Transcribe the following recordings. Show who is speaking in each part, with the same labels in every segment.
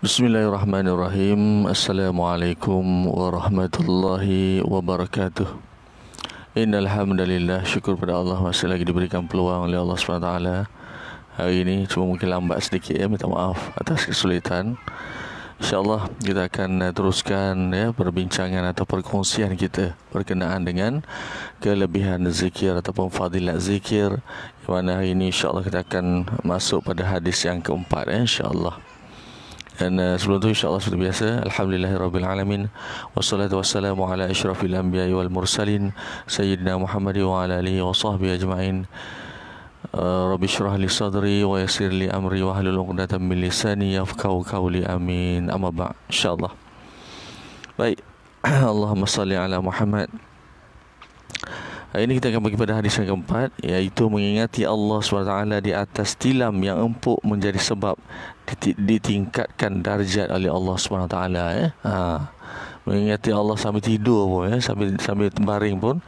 Speaker 1: Bismillahirrahmanirrahim. Assalamualaikum warahmatullahi wabarakatuh. Innal hamdalillah, syukur pada Allah masih lagi diberikan peluang oleh Allah SWT. Hari ini cuma mungkin lambat sedikit ya, minta maaf atas kesulitan. InsyaAllah kita akan teruskan ya perbincangan atau perkongsian kita berkenaan dengan kelebihan zikir ataupun fadilat zikir. Di mana hari ini insyaAllah kita akan masuk pada hadis yang keempat ya, insyaAllah. Dan sebelum itu insyaAllah seperti biasa, Alhamdulillahirrabbilalamin, wassalatu wassalamu ala asyrafil anbiya wal mursalin Sayyidina Muhammad wa ala alihi wa sahbihi ajma'in. Rabbi syrah li sadri wa yassir li amri wa hlul 'uqdatam min lisani yafqahu qawli, amin. Amma ba'd, insyaallah. Baik. Allahumma salli ala Muhammad. Hari ini kita akan pergi pada hadis yang keempat, iaitu mengingati Allah SWT di atas tilam yang empuk menjadi sebab ditingkatkan darjat oleh Allah SWT ya. Mengingati Allah sambil tidur pun ya, sambil baring pun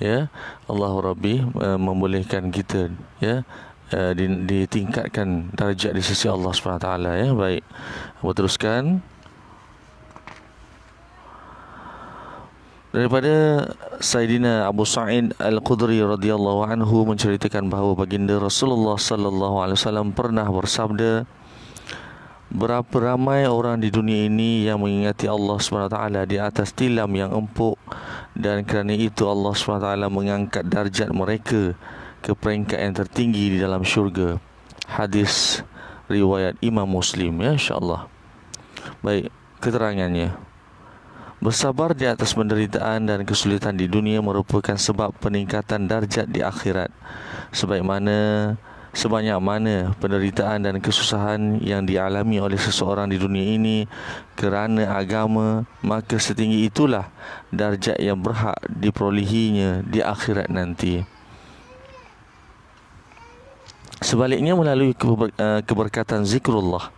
Speaker 1: ya, Allahu Rabbi membolehkan kita ya ditingkatkan darjat di sisi Allah SWT ya. Baik, kita teruskan. Daripada Sayyidina Abu Sa'id Al-Khudri radhiyallahu anhu menceritakan bahawa baginda Rasulullah sallallahu alaihi wasallam pernah bersabda, berapa ramai orang di dunia ini yang mengingati Allah SWT di atas tilam yang empuk, dan kerana itu Allah SWT mengangkat darjat mereka ke peringkat yang tertinggi di dalam syurga. Hadis riwayat Imam Muslim ya, insyaAllah. Baik, keterangannya. Bersabar di atas penderitaan dan kesulitan di dunia merupakan sebab peningkatan darjat di akhirat. Sebanyak mana penderitaan dan kesusahan yang dialami oleh seseorang di dunia ini kerana agama, maka setinggi itulah darjat yang berhak diperolehinya di akhirat nanti. Sebaliknya, melalui keberkatan zikrullah,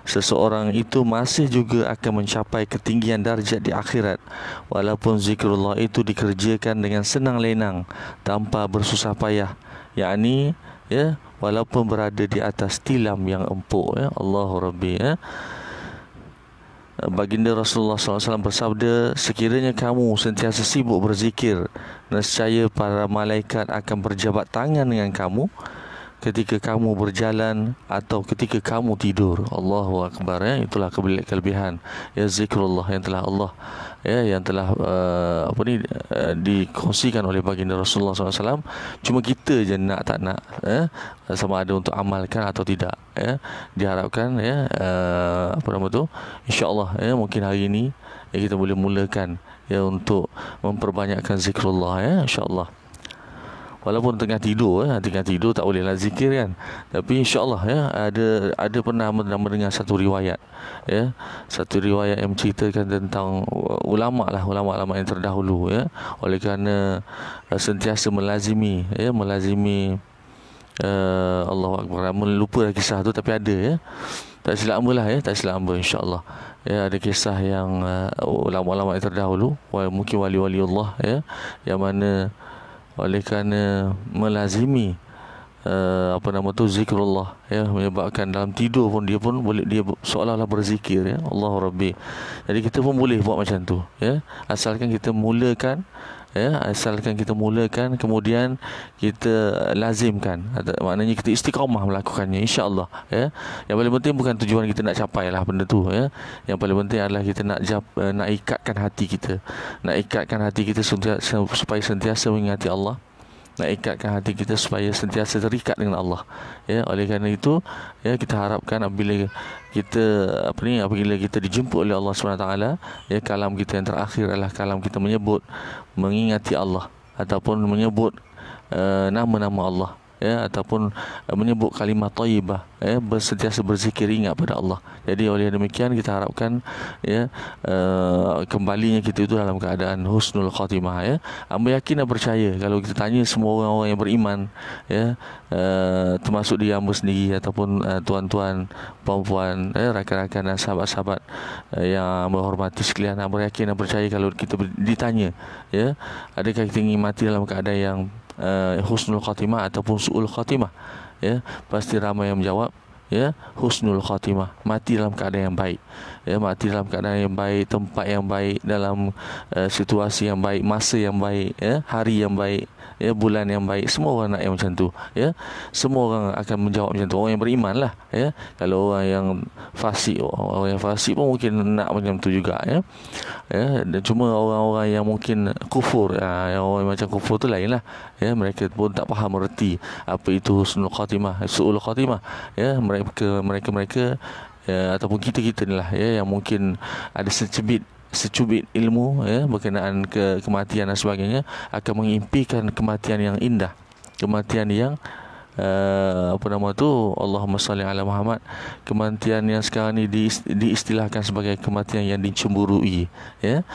Speaker 1: seseorang itu masih juga akan mencapai ketinggian darjat di akhirat, walaupun zikrullah itu dikerjakan dengan senang lenang tanpa bersusah payah, yakni ya, walaupun berada di atas tilam yang empuk ya. Allahu Rabbi ya. Baginda Rasulullah SAW bersabda, sekiranya kamu sentiasa sibuk berzikir, nescaya para malaikat akan berjabat tangan dengan kamu ketika kamu berjalan atau ketika kamu tidur. Allahu Akbar ya. Itulah kelebihan ya zikrullah yang telah Allah yang telah dikongsikan oleh baginda Rasulullah SAW. Cuma kita je nak tak nak sama ada untuk amalkan atau tidak ya. Diharapkan ya insya-Allah ya, mungkin hari ini kita boleh mulakan ya untuk memperbanyakkan zikrullah ya, insya-Allah. Walaupun tengah tidur tak bolehlah zikir kan. Tapi insya-Allah ya, ada pernah mendengar satu riwayat ya, satu riwayat yang menceritakan tentang ulama yang terdahulu ya, oleh kerana sentiasa melazimi Allahu Akbar. Lupa kisah tu tapi ada ya. Tak silap hamba insya-Allah. Ya, ada kisah yang ulama-ulama yang terdahulu, mungkin wali-wali Allah ya, yang mana oleh kerana melazimi zikrullah ya, menyebabkan dalam tidur pun dia seolah-olah berzikir ya. Allahu Rabbi. Jadi kita pun boleh buat macam tu ya, asalkan kita mulakan kemudian kita lazimkan, maknanya kita istiqamah melakukannya, insya-Allah ya. Yang paling penting bukan tujuan kita nak capai lah benda tu ya. Yang paling penting adalah kita nak ikatkan hati kita supaya sentiasa mengingati Allah, nak ikatkan hati kita supaya sentiasa terikat dengan Allah ya. Oleh kerana itu ya, kita harapkan apabila kita dijemput oleh Allah SWT ya, kalam kita yang terakhir adalah kalam kita mengingati Allah, ataupun menyebut nama-nama Allah ya, ataupun menyebut kalimah thayyibah ya, sentiasa berzikir, ingat pada Allah. Jadi oleh demikian kita harapkan ya, kembalinya kita itu dalam keadaan husnul khatimah ya. Hamba yakin dan percaya, kalau kita tanya semua orang-orang yang beriman ya, termasuk diri hamba sendiri ataupun tuan-tuan, puan-puan rakan-rakan dan sahabat-sahabat yang berhormati sekalian, hamba yakin dan percaya kalau kita ditanya ya, adakah kita ingin mati dalam keadaan yang husnul khatimah ataupun su'ul khatimah ya, pasti ramai yang menjawab ya, husnul khatimah, mati dalam keadaan yang baik, ya, mati dalam keadaan yang baik, tempat yang baik, dalam situasi yang baik, masa yang baik, ya, hari yang baik, ya, bulan yang baik. Semua orang nak yang macam tu, ya. Semua orang akan menjawab macam tu, orang yang beriman lah, ya. Kalau orang yang fasik, orang yang fasik pun mungkin nak macam tu juga, ya. Dan cuma orang-orang yang mungkin kufur, yang orang macam kufur tu lain lah, ya. Mereka pun tak faham erti apa itu husnul khatimah, su'ul khatimah, ya. Mereka ataupun kita ni lah, ya, yang mungkin ada secubit ilmu, ya, berkenaan ke kematian dan sebagainya, akan mengimpikan kematian yang indah, kematian yang Allahumma salli ala Muhammad, kematian yang sekarang ni diistilahkan sebagai kematian yang dicemburui, ya.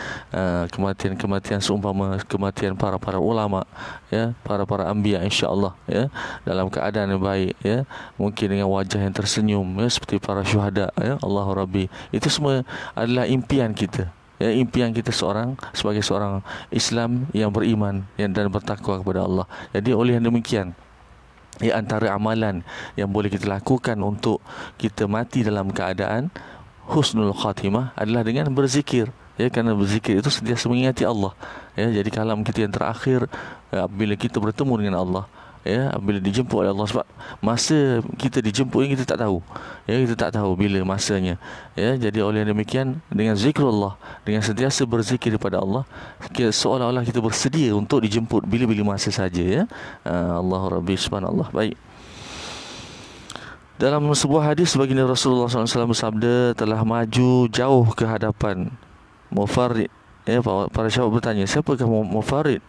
Speaker 1: Kematian seumpama kematian para ulama, ya, para anbiya, insya-Allah, ya, dalam keadaan yang baik, ya, mungkin dengan wajah yang tersenyum, ya, seperti para syuhada, ya. Allahu Rabbi, itu semua adalah impian kita, ya, impian kita sebagai seorang Islam yang beriman dan bertakwa kepada Allah. Jadi oleh yang demikian, ya, antara amalan yang boleh kita lakukan untuk kita mati dalam keadaan husnul khatimah adalah dengan berzikir, ya, kerana berzikir itu sentiasa mengingati Allah, ya. Jadi kalam kita yang terakhir, bila kita bertemu dengan Allah, ya, bila dijemput oleh Allah, sebab masa kita dijemput ini kita tak tahu, ya, kita tak tahu bila masanya, ya. Jadi oleh demikian, dengan zikrullah, dengan sentiasa berzikir kepada Allah, seolah-olah kita bersedia untuk dijemput bila-bila masa saja, ya. Allahu Rabbi, subhanallah. Baik, dalam sebuah hadis baginda Rasulullah SAW bersabda, telah maju jauh ke hadapan Mufarrid, ya. Para sahabat bertanya, siapakah Mufarrid?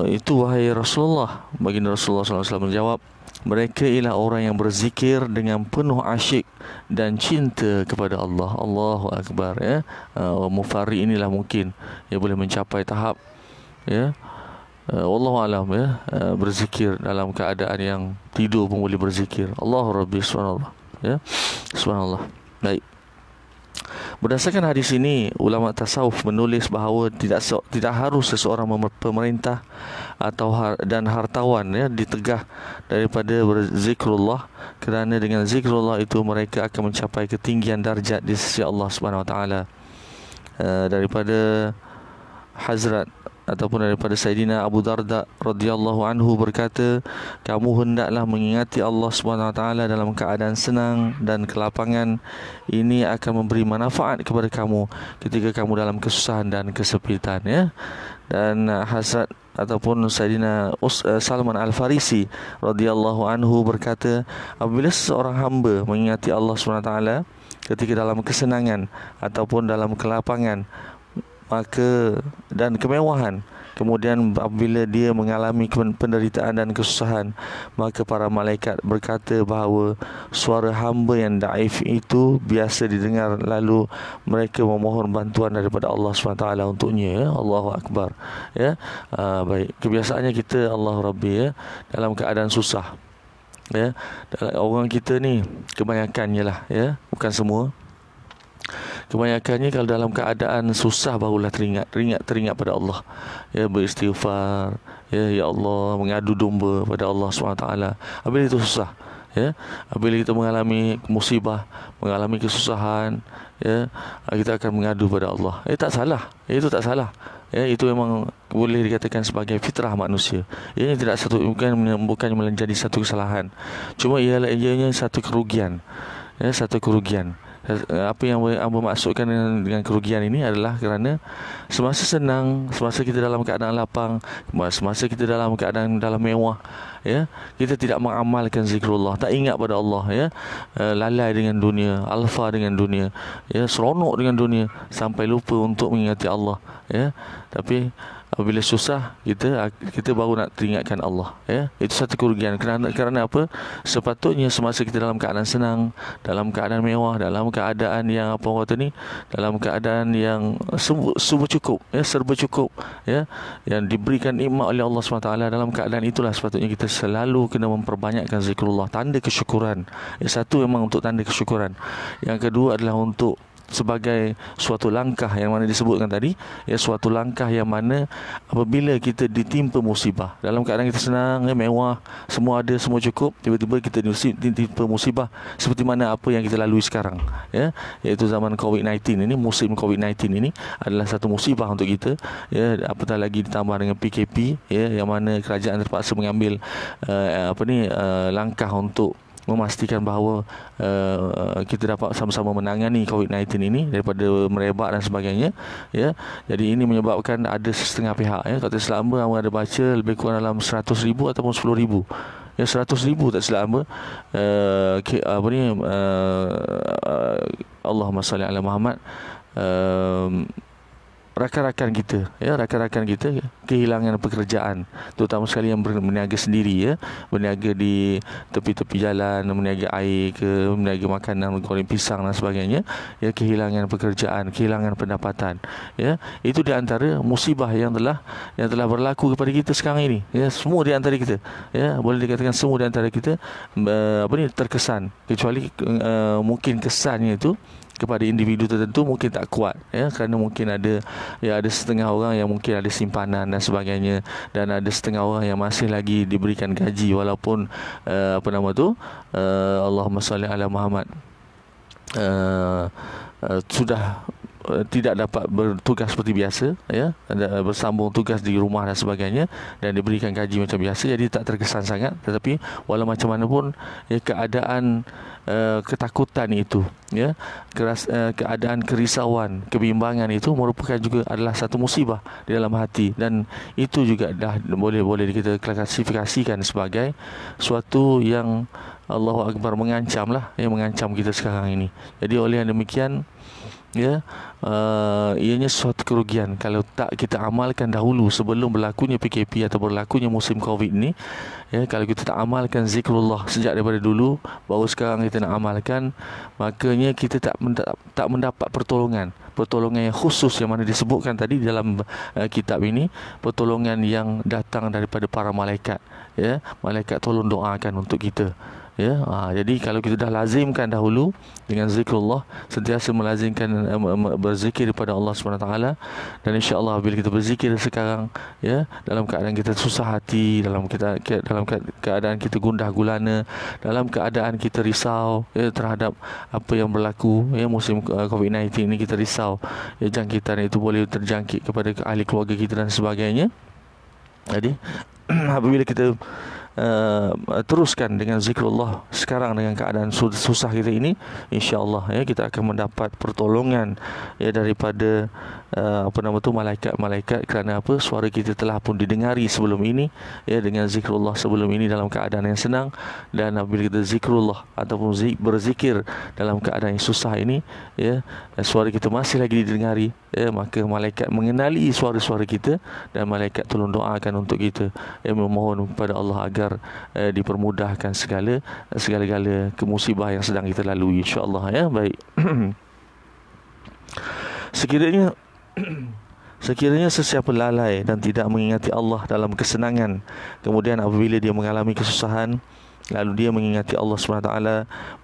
Speaker 1: Itu wahai Rasulullah. Baginda Rasulullah SAW menjawab, mereka ialah orang yang berzikir dengan penuh asyik dan cinta kepada Allah. Allahu Akbar, ya. Mufarrid inilah mungkin yang boleh mencapai tahap, ya, wallahu alam, ya, berzikir dalam keadaan yang tidur pun boleh berzikir. Allahu Rabbi, subhanallah, ya, subhanallah. Baik, berdasarkan hadis ini, ulama tasawuf menulis bahawa tidak harus seseorang pemerintah atau dan hartawan, ya, ditegah daripada berzikrullah, kerana dengan zikrullah itu mereka akan mencapai ketinggian darjat di sisi Allah Subhanahu Wa Taala. Daripada Hazrat ataupun daripada Sayyidina Abu Darda radhiyallahu anhu berkata, kamu hendaklah mengingati Allah Subhanahu Wa Taala dalam keadaan senang dan kelapangan. Ini akan memberi manfaat kepada kamu ketika kamu dalam kesusahan dan kesempitan, ya. Dan Hazrat ataupun Sayyidina Salman Al-Farisi radhiyallahu anhu berkata, apabila seseorang hamba mengingati Allah Subhanahu Wa Taala ketika dalam kesenangan ataupun dalam kelapangan, dan kemewahan, kemudian apabila dia mengalami penderitaan dan kesusahan, maka para malaikat berkata bahawa suara hamba yang daif itu biasa didengar, lalu mereka memohon bantuan daripada Allah SWT untuknya, ya. Allahu Akbar, ya. Baik, kebiasaannya kita, Allah Rabbi, ya, dalam keadaan susah, ya. Orang kita ni kebanyakannya lah, ya, bukan semua, kebanyakannya kalau dalam keadaan susah barulah teringat pada Allah, ya, beristighfar, ya Allah, mengadu domba pada Allah SWT. Apabila itu susah, ya, apabila kita mengalami musibah, mengalami kesusahan, ya, kita akan mengadu pada Allah. Tak salah, itu tak salah, ya. Itu memang boleh dikatakan sebagai fitrah manusia. Ia tidak bukan menjadi satu kesalahan, cuma ianya satu kerugian, ya, satu kerugian. Apa yang Amba maksudkan dengan kerugian ini adalah kerana semasa senang, semasa kita dalam keadaan lapang, semasa kita dalam keadaan mewah, ya, kita tidak mengamalkan zikrullah, tak ingat pada Allah, ya, lalai dengan dunia, alfa dengan dunia, ya, seronok dengan dunia sampai lupa untuk mengingati Allah, ya. Tapi apabila susah, kita baru nak teringatkan Allah, ya. Itu satu kerugian. Kerana apa? Sepatutnya semasa kita dalam keadaan senang, dalam keadaan mewah, dalam keadaan yang dalam keadaan yang serba cukup, ya, serba cukup, ya, yang diberikan nikmat oleh Allah SWT, dalam keadaan itulah sepatutnya kita selalu kena memperbanyakkan zikrullah, tanda kesyukuran. Satu memang untuk tanda kesyukuran. Yang kedua adalah untuk sebagai suatu langkah yang mana disebutkan tadi, ya, suatu langkah yang mana apabila kita ditimpa musibah dalam keadaan kita senang, ya, mewah, semua ada, semua cukup, tiba-tiba kita ditimpa musibah seperti mana apa yang kita lalui sekarang, ya, iaitu zaman COVID-19 ini, musim COVID-19 ini adalah satu musibah untuk kita, ya, apatah lagi ditambah dengan PKP, ya, yang mana kerajaan terpaksa mengambil langkah untuk memastikan bahawa kita dapat sama-sama menangani COVID-19 ini daripada merebak dan sebagainya, ya. Jadi ini menyebabkan ada setengah pihak, ya, kata selama ada baca lebih kurang dalam 100,000 ataupun 10,000, ya, 100,000 tak silap Allahumma salli ala Muhammad, rakan-rakan kita, ya, rakan-rakan kita kehilangan pekerjaan, terutama sekali yang berniaga sendiri, ya, berniaga di tepi-tepi jalan, berniaga air ke, berniaga makanan, goreng pisang dan sebagainya, ya, kehilangan pekerjaan, kehilangan pendapatan, ya. Itu di antara musibah yang telah berlaku kepada kita sekarang ini, ya, semua di antara kita, ya, boleh dikatakan semua di antara kita terkesan, kecuali mungkin kesannya itu kepada individu tertentu mungkin tak kuat, ya, kerana mungkin ada setengah orang yang mungkin ada simpanan dan sebagainya, dan ada setengah orang yang masih lagi diberikan gaji walaupun Allahumma salli ala Muhammad, sudah tidak dapat bertugas seperti biasa, ya, bersambung tugas di rumah dan sebagainya, dan diberikan gaji macam biasa, jadi tak terkesan sangat. Tetapi walau macam mana pun, ya, keadaan ketakutan itu, ya, keadaan kerisauan, kebimbangan itu merupakan juga adalah satu musibah di dalam hati, dan itu juga dah boleh kita klasifikasikan sebagai suatu yang Allahu Akbar, mengancam lah, yang mengancam kita sekarang ini. Jadi oleh yang demikian, ya, ianya suatu kerugian kalau tak kita amalkan dahulu sebelum berlakunya PKP atau berlakunya musim COVID ni, ya. Kalau kita tak amalkan zikrullah sejak daripada dulu, baru sekarang kita nak amalkan, makanya kita tak mendapat pertolongan yang khusus yang mana disebutkan tadi dalam kitab ini, pertolongan yang datang daripada para malaikat, ya, malaikat tolong doakan untuk kita, ya. Jadi kalau kita dah lazimkan dahulu dengan zikrullah, sentiasa melazimkan berzikir kepada Allah SWT, dan insya-Allah bila kita berzikir sekarang, ya, dalam keadaan kita susah hati, dalam keadaan kita gundah gulana, dalam keadaan kita risau, ya, terhadap apa yang berlaku, ya, musim COVID-19 ini kita risau, ya, jangkitan itu boleh terjangkit kepada ahli keluarga kita dan sebagainya. Jadi apabila kita teruskan dengan zikrullah sekarang dengan keadaan susah kita ini, insya-Allah, ya, kita akan mendapat pertolongan, ya, daripada malaikat-malaikat, kerana apa? Suara kita telah pun didengari sebelum ini, ya, dengan zikrullah sebelum ini dalam keadaan yang senang, dan apabila kita zikrullah ataupun berzikir dalam keadaan yang susah ini, ya, suara kita masih lagi didengari, ya, maka malaikat mengenali suara-suara kita, dan malaikat tolong doakan untuk kita, ya, memohon kepada Allah agar dipermudahkan segala-gala kemusibah yang sedang kita lalui, insya-Allah, ya. Baik. Sekiranya sesiapa lalai dan tidak mengingati Allah dalam kesenangan, kemudian apabila dia mengalami kesusahan, lalu dia mengingati Allah SWT,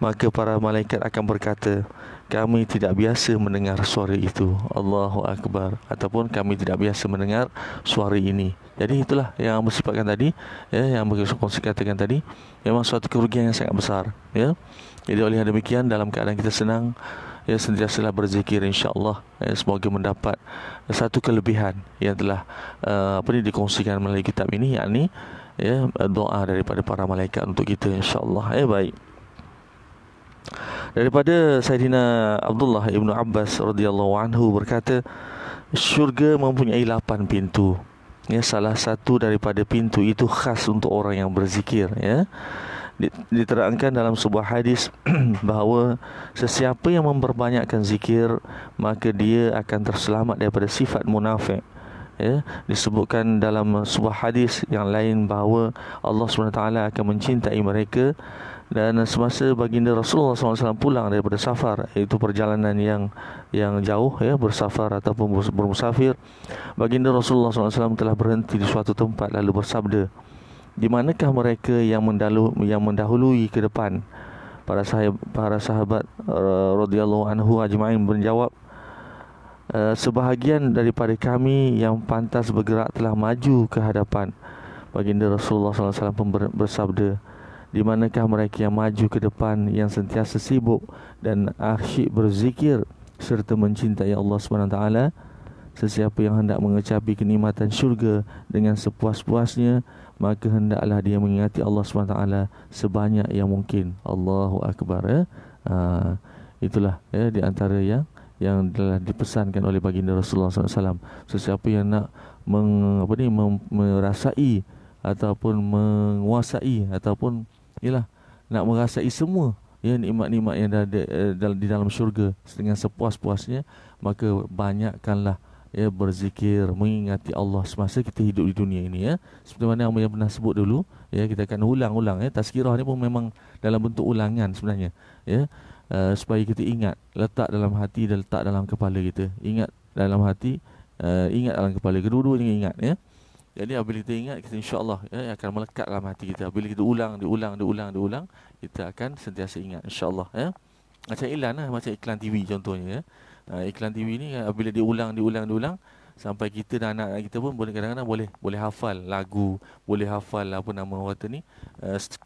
Speaker 1: maka para malaikat akan berkata, kami tidak biasa mendengar suara itu. Allahu Akbar. Ataupun kami tidak biasa mendengar suara ini. Jadi itulah yang bersifat tadi, ya, yang berkongsi katakan tadi, memang suatu kerugian yang sangat besar, ya. Jadi oleh demikian, dalam keadaan kita senang, ya, sentiasalah berzikir, insya-Allah, ya, semoga mendapat satu kelebihan yang telah dikongsikan melalui kitab ini, yakni, ya, doa daripada para malaikat untuk kita, insya-Allah, ya. Baik. Daripada Sayyidina Abdullah ibnu Abbas radhiyallahu anhu berkata, syurga mempunyai 8 pintu, ya, salah satu daripada pintu itu khas untuk orang yang berzikir, ya. Diterangkan dalam sebuah hadis bahawa sesiapa yang memperbanyakkan zikir, maka dia akan terselamat daripada sifat munafik, ya. Disebutkan dalam sebuah hadis yang lain bahawa Allah SWT akan mencintai mereka. Dan semasa baginda Rasulullah SAW pulang daripada safar, iaitu perjalanan yang jauh, ya, bersafar ataupun bermusafir, baginda Rasulullah SAW telah berhenti di suatu tempat lalu bersabda, di manakah mereka yang mendahului ke depan? para sahabat radhiyallahu anhu ajma'in menjawab, sebahagian daripada kami yang pantas bergerak telah maju ke hadapan. Baginda Rasulullah SAW pun bersabda, di manakah mereka yang maju ke depan, yang sentiasa sibuk dan asyik berzikir serta mencintai Allah SWT? Sesiapa yang hendak mengecapi kenikmatan syurga dengan sepuas-puasnya, maka hendaklah dia mengingati Allah SWT sebanyak yang mungkin. Allahu Akbar, ya. Itulah, ya, di antara yang telah dipesankan oleh baginda Rasulullah SAW. Sesiapa yang nak merasai ataupun menguasai ataupun nak merasai semua, ya, nikmat-nikmat yang ada di dalam syurga dengan sepuas-puasnya, maka banyakkanlah, ya, berzikir, mengingati Allah semasa kita hidup di dunia ini, ya. Seperti mana yang pernah sebut dulu, ya, kita akan ulang-ulang, ya. Tazkirah ni pun memang dalam bentuk ulangan sebenarnya, ya. Supaya kita ingat, letak dalam hati dan letak dalam kepala kita. Ingat dalam hati, ingat dalam kepala, kedua-duanya ingat, ya. Jadi apabila kita ingat, kita insya-Allah, ya, akan melekat dalam hati kita. Apabila kita diulang, kita akan sentiasa ingat, insya-Allah, ya. Macam iklan lah, macam iklan TV contohnya, ya. Iklan TV ni apabila diulang sampai kita dan anak-anak kita pun boleh kadang-kadang boleh hafal lagu, boleh hafal apa nama kata ni,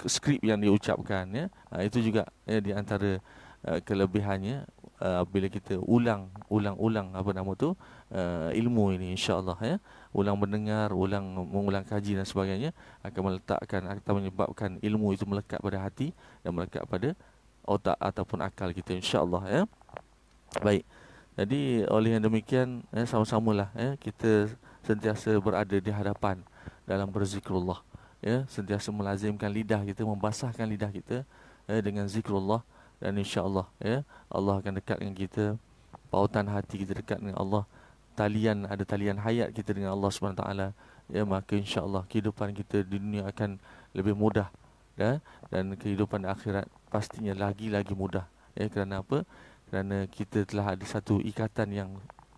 Speaker 1: skrip yang diucapkan, ya. Itu juga, ya, di antara kelebihannya bila kita ulang apa nama tu, ilmu ini, insya-Allah, ya. Ulang mendengar, mengulang kaji dan sebagainya akan menyebabkan ilmu itu melekat pada hati dan melekat pada otak ataupun akal kita, insya-Allah, ya. Baik. Jadi oleh yang demikian, sama-samalah, ya, kita sentiasa berada di hadapan dalam berzikrullah, ya, sentiasa melazimkan lidah kita, membasahkan lidah kita, ya, dengan zikrullah, dan insya-Allah, ya, Allah akan dekat dengan kita, pautan hati kita dekat dengan Allah, ada talian hayat kita dengan Allah SWT, ya, maka insya-Allah kehidupan kita di dunia akan lebih mudah, ya, dan kehidupan akhirat pastinya lagi-lagi mudah, ya. Kerana apa? Kerana kita telah ada satu ikatan yang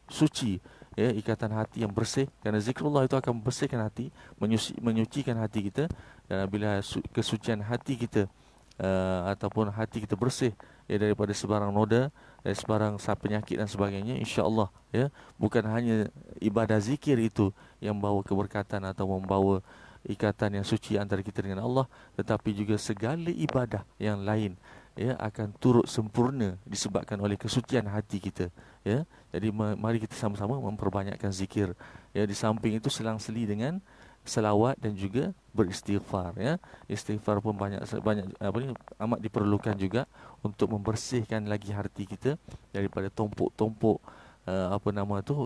Speaker 1: suci, ya, ikatan hati yang bersih. Kerana zikrullah itu akan membersihkan hati, menyucikan hati kita. Dan bila kesucian hati kita ataupun hati kita bersih, ya, daripada sebarang noda, dari sebarang penyakit dan sebagainya, insya-Allah, ya, bukan hanya ibadah zikir itu yang membawa keberkatan atau membawa ikatan yang suci antara kita dengan Allah, tetapi juga segala ibadah yang lain, ya, akan turut sempurna disebabkan oleh kesucian hati kita, ya. Jadi mari kita sama-sama memperbanyakkan zikir, ya. Di samping itu selang-seli dengan selawat dan juga beristighfar, ya. Istighfar pun banyak amat diperlukan juga untuk membersihkan lagi hati kita daripada tumpuk-tumpuk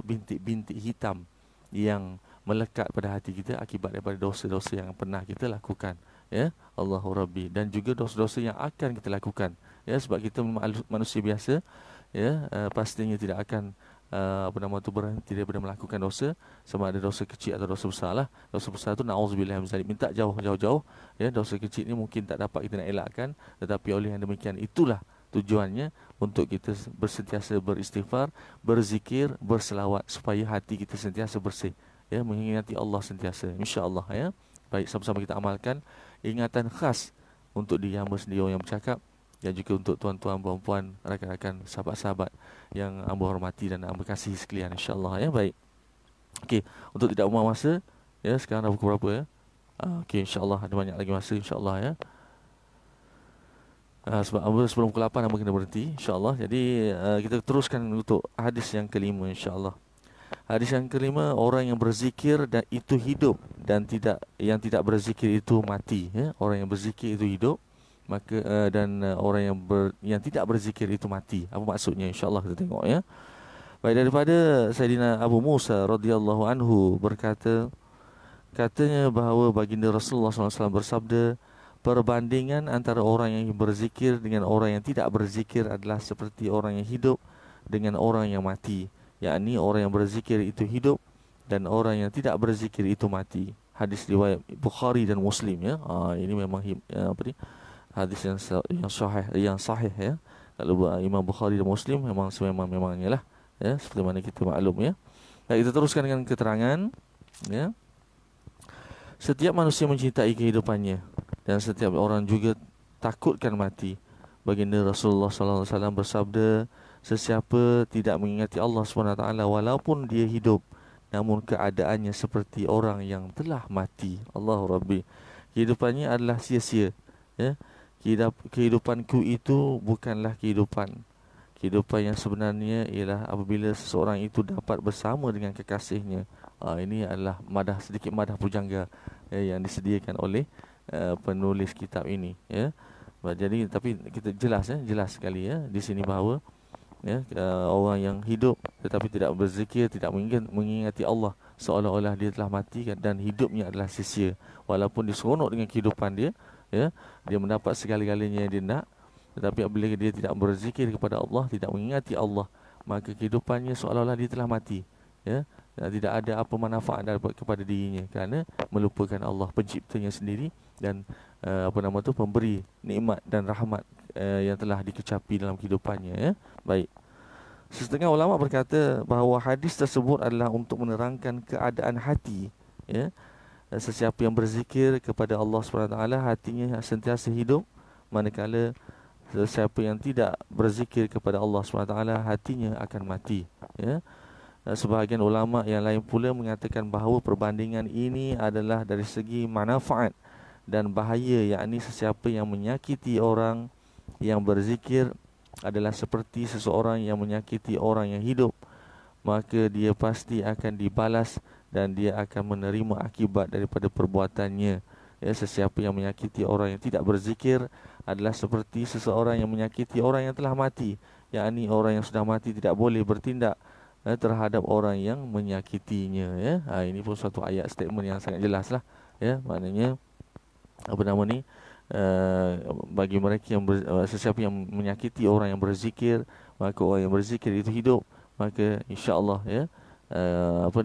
Speaker 1: bintik-bintik hitam yang melekat pada hati kita akibat daripada dosa-dosa yang pernah kita lakukan, ya. Allahu Rabbi, dan juga dosa-dosa yang akan kita lakukan, ya, sebab kita manusia biasa, ya, pastinya tidak akan berhenti daripada melakukan dosa, sama ada dosa kecil atau dosa besar lah. Dosa besar tu na'udzubillah min zalik, minta jauh-jauh, ya. Dosa kecil ni mungkin tak dapat kita nak elakkan, tetapi oleh yang demikian itulah tujuannya untuk kita bersentiasa beristighfar, berzikir, berselawat, supaya hati kita sentiasa bersih, ya, mengingati Allah sentiasa, insya-Allah, ya. Baik, sama-sama kita amalkan ingatan khas untuk diri hamba sendiri yang bercakap, dan juga untuk tuan-tuan, puan-puan, rakan-rakan, sahabat-sahabat yang hamba hormati dan hamba kasihi sekalian, insya-Allah, ya. Baik. Okey, untuk tidak membuang masa, ya, sekarang dah pukul berapa, ya? Okey, insya-Allah ada banyak lagi masa, insya-Allah, ya. Sebab sebelum pukul 8 hamba kena berhenti, insya-Allah. Jadi kita teruskan untuk hadis yang kelima, insya-Allah. Hadis yang kelima, orang yang berzikir dan itu hidup, dan yang tidak berzikir itu mati, ya. Orang yang berzikir itu hidup, maka orang yang tidak berzikir itu mati. Apa maksudnya? Insya-Allah kita tengok, ya. Baik, daripada Sayyidina Abu Musa radhiyallahu anhu katanya bahawa baginda Rasulullah SAW bersabda, perbandingan antara orang yang berzikir dengan orang yang tidak berzikir adalah seperti orang yang hidup dengan orang yang mati. Yakni orang yang berzikir itu hidup dan orang yang tidak berzikir itu mati. Hadis riwayat Bukhari dan Muslim, ya. Ini memang hadis yang sahih, ya. Kalau Imam Bukhari dan Muslim memangnya lah, ya, seperti mana kita maklum, ya. Baik, kita teruskan dengan keterangan, ya. Setiap manusia mencintai kehidupannya dan setiap orang juga takutkan mati. baginda Rasulullah sallallahu alaihi wasallam bersabda, sesiapa tidak mengingati Allah SWT walaupun dia hidup, namun keadaannya seperti orang yang telah mati. Allahu Rabbi. Kehidupannya adalah sia-sia. Ya. Kehidupanku itu bukanlah kehidupan. Kehidupan yang sebenarnya ialah apabila seseorang itu dapat bersama dengan kekasihnya. Ini adalah sedikit madah pujangga yang disediakan oleh penulis kitab ini. Ya. Jadi tapi kita jelas sekali di sini bahawa orang yang hidup tetapi tidak berzikir, tidak mengingati Allah, seolah-olah dia telah mati dan hidupnya adalah sia-sia. Walaupun dia seronok dengan kehidupan dia, dia mendapat segala-galanya yang dia nak, tetapi apabila dia tidak berzikir kepada Allah, tidak mengingati Allah, maka kehidupannya seolah-olah dia telah mati. Dan tidak ada apa manfaat kepada dirinya kerana melupakan Allah penciptanya sendiri dan pemberi nikmat dan rahmat yang telah dikecapi dalam kehidupannya. Baik. Setengah ulama berkata bahawa hadis tersebut adalah untuk menerangkan keadaan hati. Sesiapa yang berzikir kepada Allah SWT, hatinya sentiasa hidup, manakala sesiapa yang tidak berzikir kepada Allah SWT, hatinya akan mati. Sebahagian ulama yang lain pula mengatakan bahawa perbandingan ini adalah dari segi manfaat dan bahaya, yakni sesiapa yang menyakiti orang yang berzikir adalah seperti seseorang yang menyakiti orang yang hidup, maka dia pasti akan dibalas dan dia akan menerima akibat daripada perbuatannya. Sesiapa yang menyakiti orang yang tidak berzikir adalah seperti seseorang yang menyakiti orang yang telah mati, yakni orang yang sudah mati tidak boleh bertindak terhadap orang yang menyakitinya. Ini pun suatu ayat statement yang sangat jelas lah. Maknanya bagi mereka yang sesiapa yang menyakiti orang yang berzikir, maka orang yang berzikir itu hidup, maka insya-Allah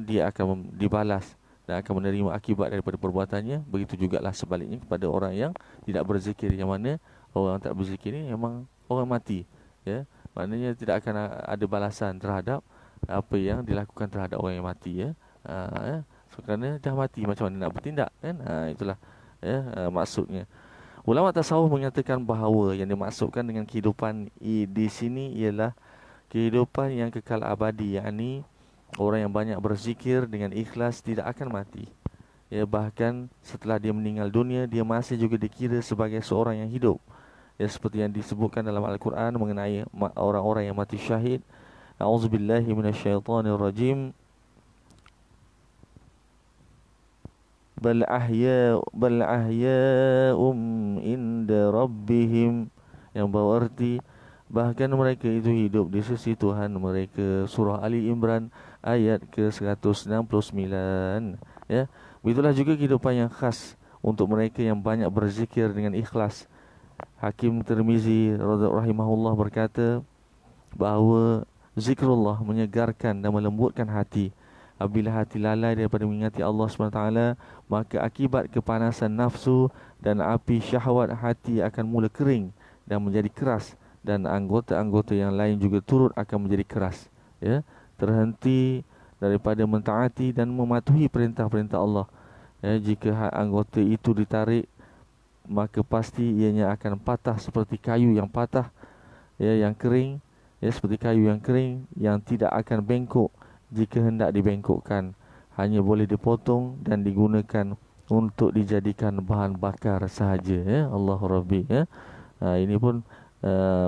Speaker 1: dia akan dibalas dan akan menerima akibat daripada perbuatannya. Begitu jugalah sebaliknya kepada orang yang tidak berzikir, yang mana orang tak berzikir ni memang orang mati. Maknanya tidak akan ada balasan terhadap apa yang dilakukan terhadap orang yang mati. Kerana dah mati, macam mana nak bertindak kan? Itulah maksudnya. Ulama tasawuf menyatakan bahawa yang dimaksudkan dengan kehidupan di sini ialah kehidupan yang kekal abadi, yakni orang yang banyak berzikir dengan ikhlas tidak akan mati. Bahkan setelah dia meninggal dunia, dia masih juga dikira sebagai seorang yang hidup. Seperti yang disebutkan dalam Al-Quran mengenai orang-orang yang mati syahid. A'udzubillahi minasyaitonirrajim. Bal ahya'um inda rabbihim, yang berarti bahkan mereka itu hidup di sisi Tuhan mereka. Surah Ali Imran ayat ke-169. Begitulah juga kehidupan yang khas untuk mereka yang banyak berzikir dengan ikhlas. Hakim Tirmizi rahimahullah berkata bahawa zikrullah menyegarkan dan melembutkan hati. Apabila hati lalai daripada mengingati Allah SWT, maka akibat kepanasan nafsu dan api syahwat hati akan mula kering dan menjadi keras, dan anggota-anggota yang lain juga turut akan menjadi keras. Terhenti daripada mentaati dan mematuhi perintah-perintah Allah. Jika anggota itu ditarik, maka pasti ianya akan patah seperti kayu yang patah, yang kering, seperti kayu yang kering yang tidak akan bengkok jika hendak dibengkokkan, hanya boleh dipotong dan digunakan untuk dijadikan bahan bakar sahaja. Allahu Rabbi. Ini pun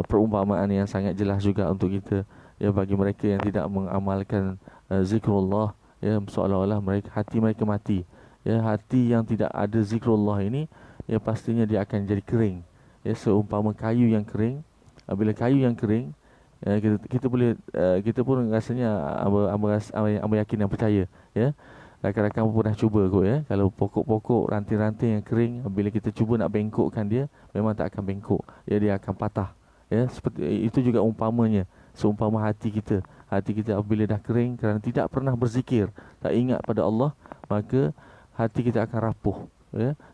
Speaker 1: perumpamaan yang sangat jelas juga untuk kita, bagi mereka yang tidak mengamalkan zikrullah, seolah-olah hati mereka mati. Hati yang tidak ada zikrullah ini, pastinya dia akan jadi kering. Seumpama kayu yang kering. Bila kayu yang kering, kita pun rasanya amba yakin dan percaya, rakan-rakan pun pernah cuba kot, kalau pokok-pokok ranting-ranting yang kering, bila kita cuba nak bengkokkan dia, memang tak akan bengkok, dia akan patah. Seperti itu juga umpamanya, seumpama hati kita apabila dah kering kerana tidak pernah berzikir, tak ingat pada Allah, maka hati kita akan rapuh.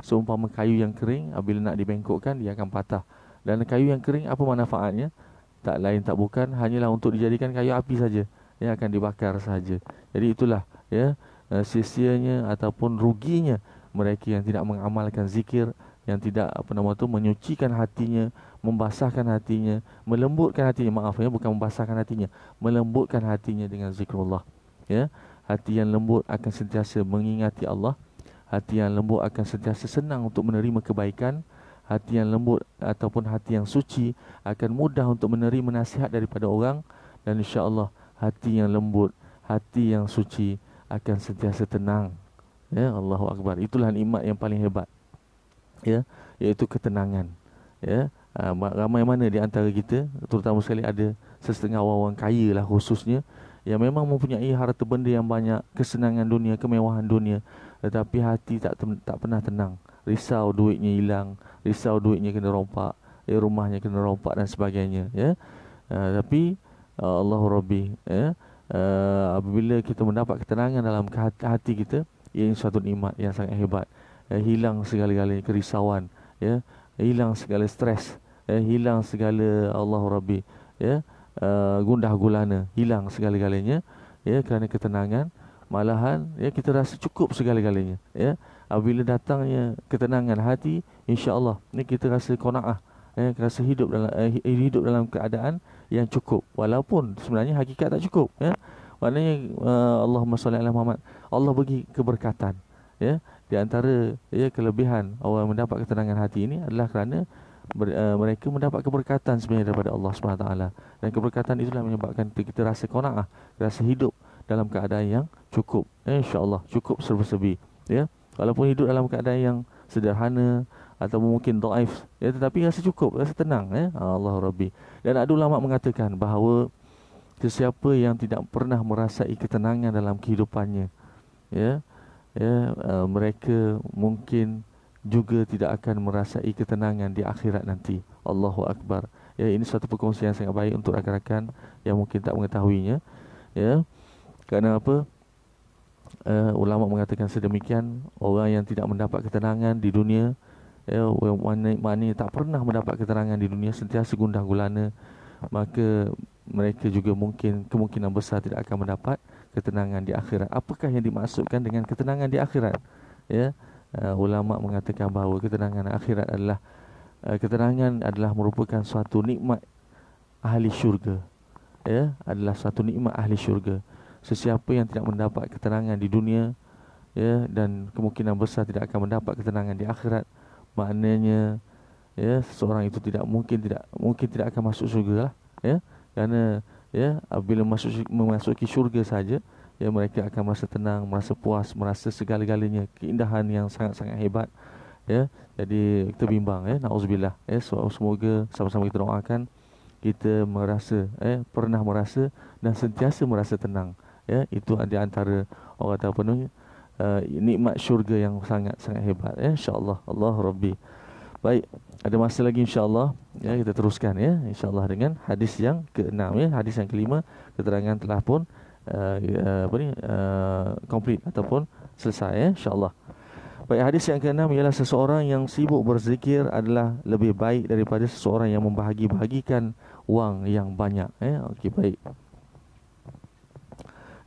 Speaker 1: Seumpama kayu yang kering, apabila nak dibengkokkan, dia akan patah. Dan kayu yang kering, apa manfaatnya? Tak lain tak bukan hanyalah untuk dijadikan kayu api saja, yang akan dibakar saja. Jadi itulah sia-sianya ataupun ruginya mereka yang tidak mengamalkan zikir, yang tidak menyucikan hatinya, membasahkan hatinya, melembutkan hatinya, maaf ya, bukan membasahkan hatinya, melembutkan hatinya dengan zikrullah. Ya, hati yang lembut akan sentiasa mengingati Allah. Hati yang lembut akan sentiasa senang untuk menerima kebaikan. Hati yang lembut ataupun hati yang suci akan mudah untuk menerima nasihat daripada orang. Dan insya-Allah hati yang lembut, hati yang suci akan sentiasa tenang. Ya, Allahu Akbar. Itulah nikmat yang paling hebat. Ya, iaitu ketenangan. Ya, ramai mana di antara kita, terutama sekali ada sesetengah orang kaya lah khususnya, yang memang mempunyai harta benda yang banyak, kesenangan dunia, kemewahan dunia, tetapi hati tak pernah tenang. Risau duitnya hilang, risau duitnya kena rompak, rumahnya kena rompak dan sebagainya. Ya, tapi Allahu Rabbi, ya, apabila kita mendapat ketenangan dalam hati kita, ia suatu nikmat yang sangat hebat. Hilang segala-galanya kerisauan, ya, hilang segala stres, hilang segala Allahu Rabbi, ya, gundah gulana, hilang segala-galanya, ya, kerana ketenangan. Malahan ya kita rasa cukup segala-galanya. Ya, apabila datangnya ketenangan hati, insya-Allah ni kita rasa qanaah, rasa hidup dalam keadaan yang cukup, walaupun sebenarnya hakikat tak cukup. Ya, maknanya Allahumma salli ala Muhammad, Allah bagi keberkatan. Ya, di antara ya kelebihan orang mendapat ketenangan hati ini adalah kerana mereka mendapat keberkatan sebenarnya daripada Allah Subhanahu taala, dan keberkatan itulah menyebabkan kita rasa qanaah, rasa hidup dalam keadaan yang cukup, insya-Allah cukup serba-serbi. Ya, walaupun hidup dalam keadaan yang sederhana atau mungkin dhaif, ya, tetapi rasa cukup, rasa tenang. Ya, Allah Rabbi. Dan ada ulama mengatakan bahawa sesiapa yang tidak pernah merasai ketenangan dalam kehidupannya, ya, mereka mungkin juga tidak akan merasai ketenangan di akhirat nanti. Allahu Akbar. Ya, ini satu perkongsian yang sangat baik untuk rakan-rakan yang mungkin tak mengetahuinya. Ya, kerana apa? Ulama mengatakan sedemikian, orang yang tidak mendapat ketenangan di dunia, ya, maknanya tak pernah mendapat ketenangan di dunia, sentiasa gundah gulana, maka mereka juga kemungkinan besar tidak akan mendapat ketenangan di akhirat. Apakah yang dimaksudkan dengan ketenangan di akhirat? Ya, ulama mengatakan bahawa ketenangan akhirat adalah ketenangan adalah merupakan suatu nikmat ahli syurga. Ya, adalah suatu nikmat ahli syurga. Sesiapa yang tidak mendapat ketenangan di dunia, ya, dan kemungkinan besar tidak akan mendapat ketenangan di akhirat, maknanya ya seseorang itu mungkin tidak akan masuk syurga lah. Ya, kerana ya apabila memasuki syurga saja, ya, mereka akan merasa tenang, merasa puas, merasa segala-galanya keindahan yang sangat-sangat hebat. Ya, jadi kita bimbang, ya, nauzubillah. Ya, semoga sama-sama kita doakan kita pernah merasa dan sentiasa merasa tenang. Ya, itu di antara orang kata apa ni, nikmat syurga yang sangat-sangat hebat. Ya, insya-Allah. Allah Rabbi. Baik, ada masa lagi insya-Allah. Ya, kita teruskan, ya, insya-Allah dengan hadis yang ke-6. Ya, hadis yang ke-5 keterangan telah pun complete ataupun selesai, ya, insya-Allah. Baik, hadis yang ke-6 ialah seseorang yang sibuk berzikir adalah lebih baik daripada seseorang yang membahagi-bahagikan wang yang banyak. Ya, okey, baik.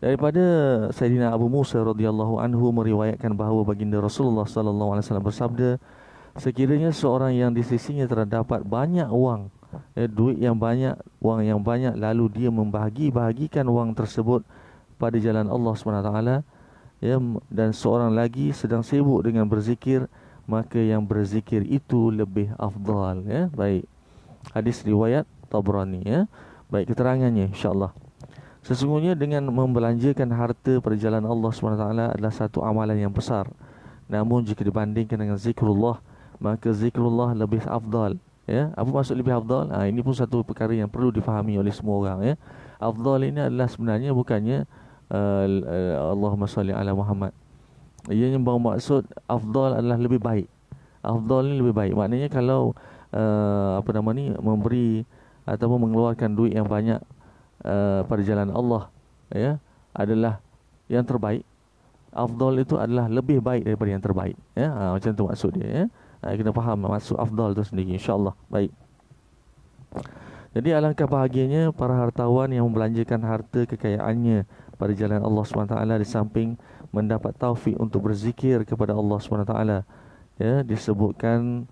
Speaker 1: Daripada Sayyidina Abu Musa radhiyallahu anhu meriwayatkan bahawa baginda Rasulullah sallallahu alaihi wasallam bersabda, sekiranya seorang yang di sisinya terdapat banyak wang, duit yang banyak, wang yang banyak, lalu dia membahagi-bahagikan wang tersebut pada jalan Allah SWT, ya, dan seorang lagi sedang sibuk dengan berzikir, maka yang berzikir itu lebih afdal. Ya, baik. Hadis riwayat Tabrani. Ya, baik, keterangannya insya-Allah. Sesungguhnya dengan membelanjakan harta pada jalan Allah SWT adalah satu amalan yang besar. Namun jika dibandingkan dengan zikrullah, maka zikrullah lebih afdal. Ya, apa maksud lebih afdal? Ini pun satu perkara yang perlu difahami oleh semua orang. Ya, afdal ini adalah sebenarnya bukannya Allahumma salli ala Muhammad. Ia yang bermaksud afdal adalah lebih baik. Afdal ni lebih baik. Maknanya kalau memberi ataupun mengeluarkan duit yang banyak pada jalan Allah, ya, adalah yang terbaik. Afdal itu adalah lebih baik daripada yang terbaik. Ya, macam tu maksud dia. Ya, kita faham maksud afdal itu sendiri, insya-Allah. Baik. Jadi alangkah bahagianya para hartawan yang membelanjakan harta kekayaannya pada jalan Allah SWT di samping mendapat taufik untuk berzikir kepada Allah SWT. Ya, disebutkan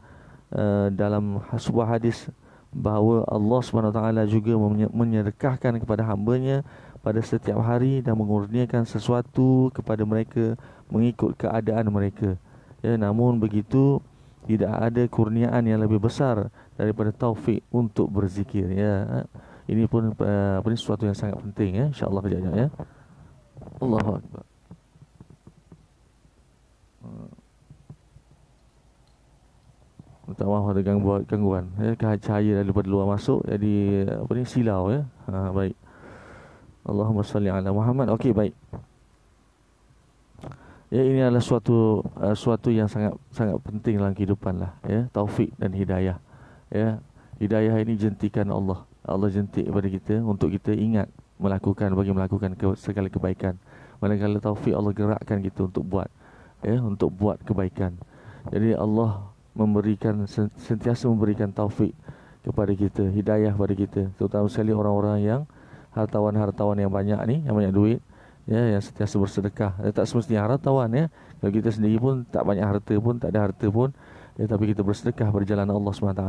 Speaker 1: dalam sebuah hadis bahawa Allah SWT juga menyedekahkan kepada hamba-Nya pada setiap hari dan mengurniakan sesuatu kepada mereka mengikut keadaan mereka. Ya, namun begitu tidak ada kurniaan yang lebih besar daripada taufik untuk berzikir. Ya, ini pun ini sesuatu yang sangat penting. Ya, insya-Allah kejap ya. Allahu Akbar. Minta maaf ada gangguan. Ya, cahaya daripada luar masuk jadi silau ya. Baik. Allahumma salli ala Muhammad. Okey, baik. Ya, ini adalah suatu yang sangat penting dalam kehidupan lah, ya, taufik dan hidayah. Ya, hidayah ini jentikan Allah. Allah jentik kepada kita untuk kita ingat melakukan segala kebaikan. Manakala taufik, Allah gerakkan kita untuk buat kebaikan. Jadi Allah sentiasa memberikan taufik kepada kita, hidayah kepada kita, terutama sekali orang-orang yang hartawan yang banyak ni, yang banyak duit, ya, yang sentiasa bersedekah. Tak semestinya hartawan, ya. Kalau kita sendiri pun tak banyak harta pun, tak ada harta pun, ya, tapi kita bersedekah pada jalan Allah SWT,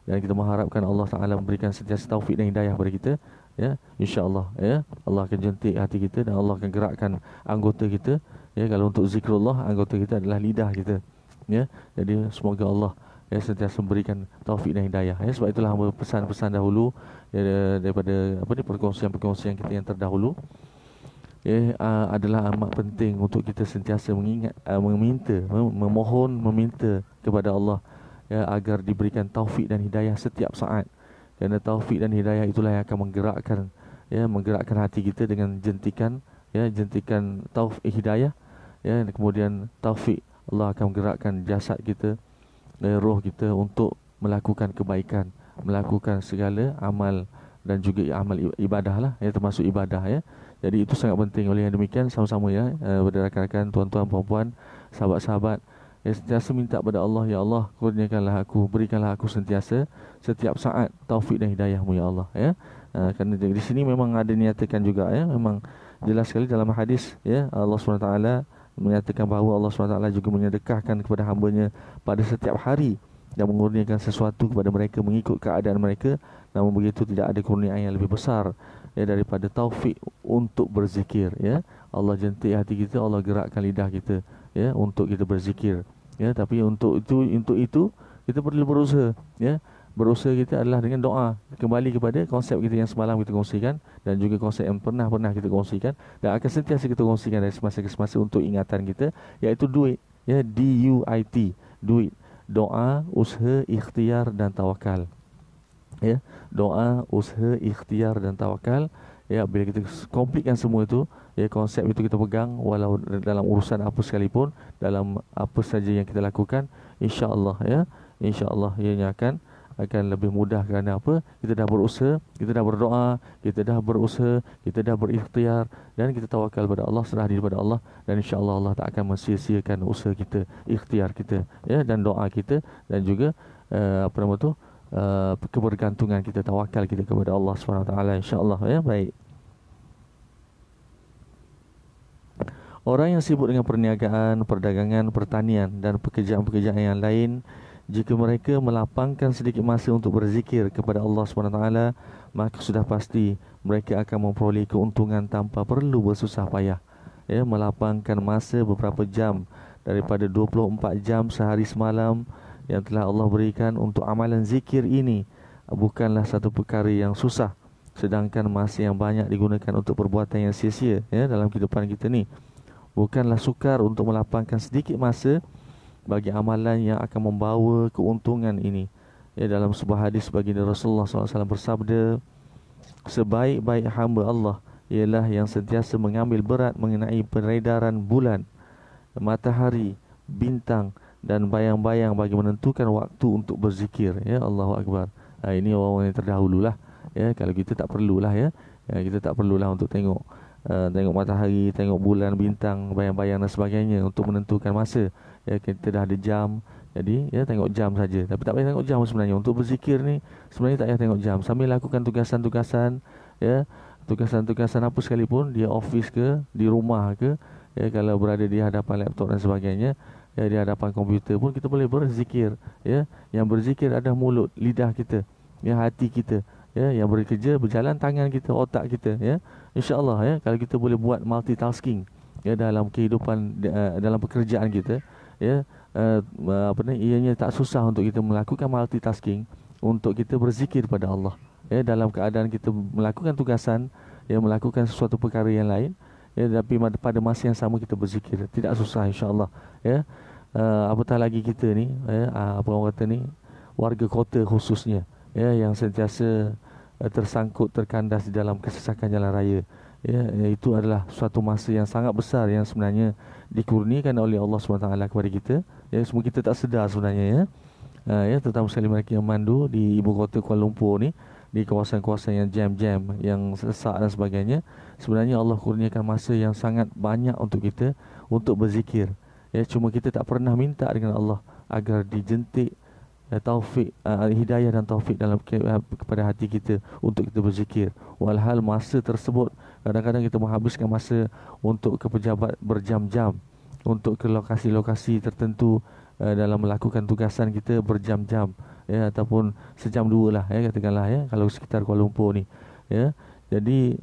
Speaker 1: dan kita mengharapkan Allah Taala memberikan sentiasa taufik dan hidayah kepada kita, ya, insya-Allah, ya. Allah akan jentik hati kita dan Allah akan gerakkan anggota kita, ya. Kalau untuk zikrullah, anggota kita adalah lidah kita, ya. Jadi semoga Allah, ya, sentiasa memberikan taufik dan hidayah, ya. Sebab itulah hamba pesan-pesan dahulu, ya, daripada perkongsian kita yang terdahulu, ya, adalah amat penting untuk kita sentiasa meminta kepada Allah, ya, agar diberikan taufik dan hidayah setiap saat. Kerana taufik dan hidayah itulah yang akan menggerakkan hati kita dengan jentikan taufik hidayah, ya, dan kemudian taufik, Allah akan menggerakkan jasad kita, roh kita untuk melakukan kebaikan, melakukan segala amal dan juga amal ibadah lah, ya, termasuk ibadah, ya. Jadi itu sangat penting. Oleh yang demikian, sama-sama, ya, kepada rakan-rakan, tuan-tuan, puan-puan, sahabat-sahabat, ya, sentiasa minta kepada Allah, ya Allah, kurniakanlah aku, berikanlah aku sentiasa setiap saat taufik dan hidayah-Mu, ya Allah, ya. Kerana di sini memang ada niatakan juga, ya, memang jelas sekali dalam hadis, ya, Allah SWT menyatakan bahawa Allah SWT juga menyedekahkan kepada hamba-Nya pada setiap hari dan mengurniakan sesuatu kepada mereka mengikut keadaan mereka. Namun begitu tidak ada kurniaan yang lebih besar, ya, daripada taufik untuk berzikir, ya. Allah jentik hati kita, Allah gerakkan lidah kita, ya, untuk kita berzikir, ya. Tapi untuk itu kita perlu berusaha, ya. Berusaha kita adalah dengan doa. Kembali kepada konsep kita yang semalam kita kongsikan, dan juga konsep yang pernah kita kongsikan dan akan sentiasa kita kongsikan dari semasa ke semasa untuk ingatan kita, iaitu duit, ya, DUIT, duit, doa, usaha, ikhtiar dan tawakal, ya. Doa, usaha, ikhtiar dan tawakal, ya. Bila kita komplitkan semua itu, ya, konsep itu kita pegang, walau dalam urusan apa sekalipun, dalam apa saja yang kita lakukan, insya-Allah, ya, insya-Allah ianya akan lebih mudah. Kerana apa? Kita dah berusaha, kita dah berdoa, kita dah berusaha, kita dah berikhtiar, dan kita tawakal pada Allah, serah diri pada Allah, dan insya-Allah Allah tak akan mensia-siakan usaha kita, ikhtiar kita, ya, dan doa kita, dan juga kebergantungan kita, tawakal kita kepada Allah SWT, insya-Allah, ya. Baik. Orang yang sibuk dengan perniagaan, perdagangan, pertanian dan pekerjaan-pekerjaan yang lain, jika mereka melapangkan sedikit masa untuk berzikir kepada Allah SWT, maka sudah pasti mereka akan memperoleh keuntungan tanpa perlu bersusah payah, ya. Melapangkan masa beberapa jam daripada 24 jam sehari semalam yang telah Allah berikan untuk amalan zikir ini bukanlah satu perkara yang susah, sedangkan masa yang banyak digunakan untuk perbuatan yang sia-sia, ya, dalam kehidupan kita ni bukanlah sukar untuk melapangkan sedikit masa bagi amalan yang akan membawa keuntungan ini, ya. Dalam sebuah hadis baginda Rasulullah SAW bersabda, sebaik-baik hamba Allah ialah yang sentiasa mengambil berat mengenai peredaran bulan, matahari, bintang dan bayang-bayang bagi menentukan waktu untuk berzikir, ya. Allahu Akbar. Ini orang yang terdahululah, ya. Kalau kita tak perlulah, ya, kita tak perlulah untuk tengok matahari, tengok bulan, bintang, bayang-bayang dan sebagainya untuk menentukan masa, ya. Kita dah ada jam, jadi, ya, tengok jam saja. Tapi tak payah tengok jam sebenarnya. Untuk berzikir ni sebenarnya tak payah tengok jam. Sambil lakukan tugasan-tugasan, ya, tugasan-tugasan apa sekalipun, dia office ke, di rumah ke, ya, kalau berada di hadapan laptop dan sebagainya, ya, di hadapan komputer pun kita boleh berzikir, ya. Yang berzikir adalah mulut, lidah kita, ya hati kita, ya yang bekerja berjalan tangan kita, otak kita, ya insya-Allah ya kalau kita boleh buat multitasking ya dalam kehidupan dalam pekerjaan kita, ya apa ni, ianya tak susah untuk kita melakukan multitasking untuk kita berzikir pada Allah ya dalam keadaan kita melakukan tugasan, ya melakukan sesuatu perkara yang lain, ya tapi pada masa yang sama kita berzikir, tidak susah insya-Allah ya. Apatah lagi kita ni ya, apa orang kata ni, warga kota khususnya ya yang sentiasa tersangkut terkandas di dalam kesesakan jalan raya, ya itu adalah suatu masa yang sangat besar yang sebenarnya dikurniakan oleh Allah SWT kepada kita, ya semua kita tak sedar sebenarnya ya. Ya terutama sekali mereka yang mandu di ibu kota Kuala Lumpur ni, di kawasan-kawasan yang jam-jam, yang sesak dan sebagainya, sebenarnya Allah kurniakan masa yang sangat banyak untuk kita untuk berzikir, ya cuma kita tak pernah minta dengan Allah agar dijentik taufik, hidayah dan taufik dalam kepada hati kita untuk kita berzikir. Walhal masa tersebut kadang-kadang kita menghabiskan masa untuk ke pejabat berjam-jam, untuk ke lokasi-lokasi tertentu dalam melakukan tugasan kita berjam-jam, ya ataupun sejam dua lah ya katakanlah ya kalau sekitar Kuala Lumpur ni, ya. Jadi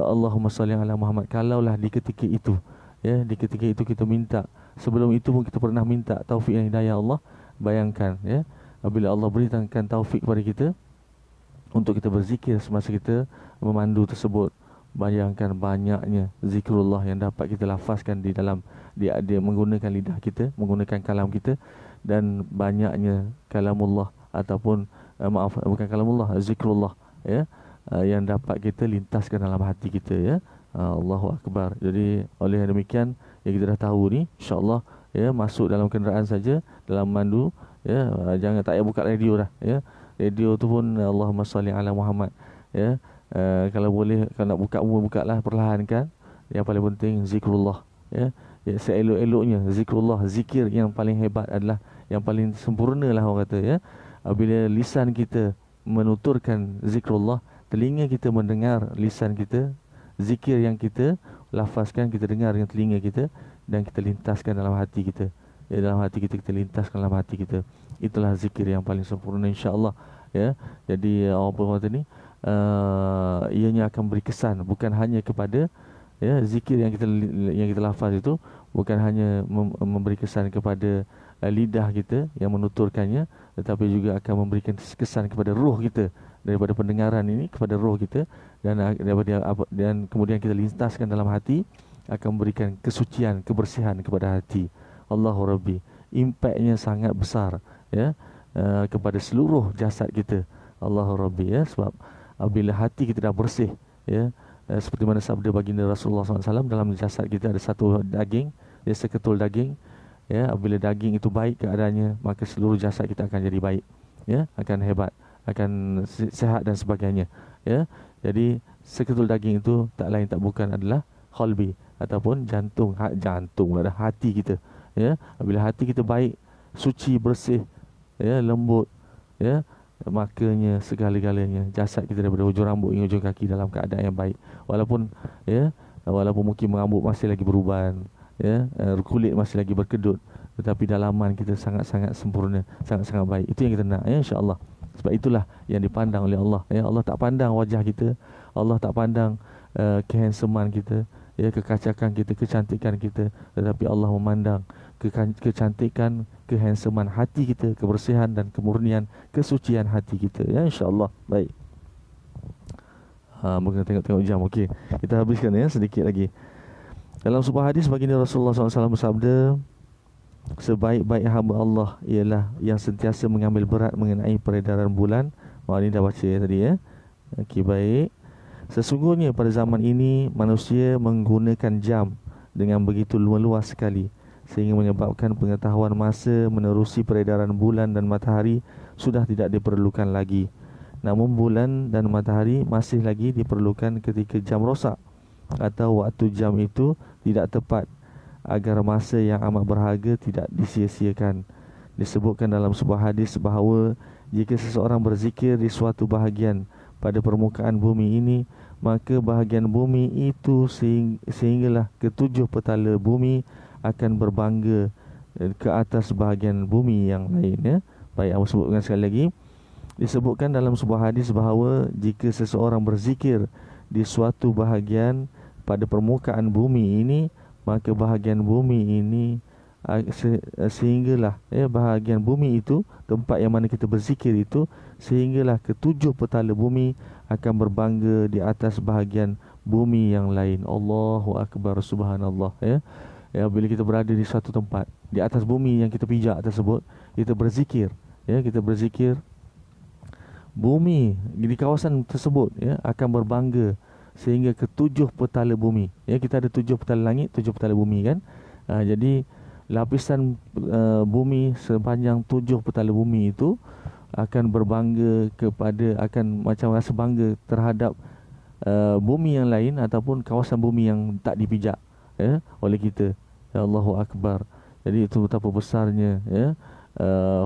Speaker 1: Allahumma salli ala Muhammad, kalaulah di ketika itu, ya di ketika itu kita minta, sebelum itu pun kita pernah minta taufik dan hidayah Allah. Bayangkan ya, apabila Allah berikan taufik kepada kita untuk kita berzikir semasa kita memandu tersebut, bayangkan banyaknya zikrullah yang dapat kita lafazkan di dalam dia menggunakan lidah kita, menggunakan kalam kita, dan banyaknya kalamullah ataupun maaf bukan kalamullah, zikrullah ya yang dapat kita lintaskan dalam hati kita ya. Allahu Akbar. Jadi oleh demikian yang kita dah tahu ni, insya-Allah ya masuk dalam kenderaan saja dalam mandu ya, jangan tak payah buka radio dah ya. Radio tu pun Allahumma salli ala Muhammad ya. Kalau boleh, kalau nak buka lah perlahan kan. Yang paling penting zikrullah ya. Ya seelok-eloknya zikrullah, zikir yang paling hebat adalah yang paling sempurna lah orang kata ya. Apabila lisan kita menuturkan zikrullah, telinga kita mendengar lisan kita, zikir yang kita lafazkan kita dengar dengan telinga kita, dan kita lintaskan dalam hati kita. Ya, dalam hati kita kita lintaskan dalam hati kita. Itulah zikir yang paling sempurna insya-Allah ya. Jadi apa kata ni, ianya akan beri kesan bukan hanya kepada ya zikir yang kita lafaz itu, bukan hanya memberi kesan kepada lidah kita yang menuturkannya, tetapi juga akan memberikan kesan kepada roh kita, daripada pendengaran ini kepada roh kita, dan kemudian kita lintaskan dalam hati, akan memberikan kesucian, kebersihan kepada hati. Allahu Rabbi, impaknya sangat besar ya kepada seluruh jasad kita. Allahu Rabbi ya, sebab apabila hati kita dah bersih ya, seperti mana sabda baginda Rasulullah SAW, dalam jasad kita ada satu daging, dia seketul daging ya. Apabila daging itu baik keadaannya, maka seluruh jasad kita akan jadi baik ya, akan hebat, akan sihat dan sebagainya ya. Jadi seketul daging itu tak lain tak bukan adalah qalbi ataupun jantung, jantung lah hati kita ya. Apabila hati kita baik, suci, bersih ya, lembut ya, makanya segala-galanya jasad kita daripada hujung rambut hingga hujung kaki dalam keadaan yang baik. Walaupun ya, walaupun mungkin rambut masih lagi beruban ya, kulit masih lagi berkedut, tetapi dalaman kita sangat-sangat sempurna, sangat-sangat baik. Itu yang kita nak ya, insya-Allah. Sebab itulah yang dipandang oleh Allah ya. Allah tak pandang wajah kita, Allah tak pandang kehandsomean kita ya, kekacakan kita, kecantikan kita, tetapi Allah memandang kecantikan, kehandsomean hati kita, kebersihan dan kemurnian, kesucian hati kita ya, insya-Allah. Baik. Mungkin tengok jam. Okey, kita habiskan ya sedikit lagi. Dalam sebuah hadis baginda Rasulullah SAW bersabda, sebaik-baik hamba Allah ialah yang sentiasa mengambil berat mengenai peredaran bulan. Ini dah baca ya tadi ya. Okey, baik. Sesungguhnya pada zaman ini manusia menggunakan jam dengan begitu meluas sekali, sehingga menyebabkan pengetahuan masa menerusi peredaran bulan dan matahari sudah tidak diperlukan lagi. Namun bulan dan matahari masih lagi diperlukan ketika jam rosak atau waktu jam itu tidak tepat, agar masa yang amat berharga tidak disia-siakan. Disebutkan dalam sebuah hadis bahawa jika seseorang berzikir di suatu bahagian pada permukaan bumi ini, maka bahagian bumi itu sehinggalah ketujuh petala bumi akan berbangga ke atas bahagian bumi yang lain ya. Baik, aku sebutkan sekali lagi. Disebutkan dalam sebuah hadis bahawa jika seseorang berzikir di suatu bahagian pada permukaan bumi ini, maka bahagian bumi ini sehinggalah bahagian bumi itu, tempat yang mana kita berzikir itu, sehinggalah ketujuh petala bumi akan berbangga di atas bahagian bumi yang lain. Allahu akbar, subhanallah. Bila kita berada di suatu tempat di atas bumi yang kita pijak tersebut, kita berzikir, kita berzikir, bumi di kawasan tersebut akan berbangga sehingga ketujuh petala bumi. Kita ada 7 petala langit, 7 petala bumi kan. Jadi lapisan bumi sepanjang 7 petala bumi itu akan berbangga akan macam rasa bangga terhadap bumi yang lain ataupun kawasan bumi yang tak dipijak oleh kita. Ya Allahu akbar. Jadi itu betapa besarnya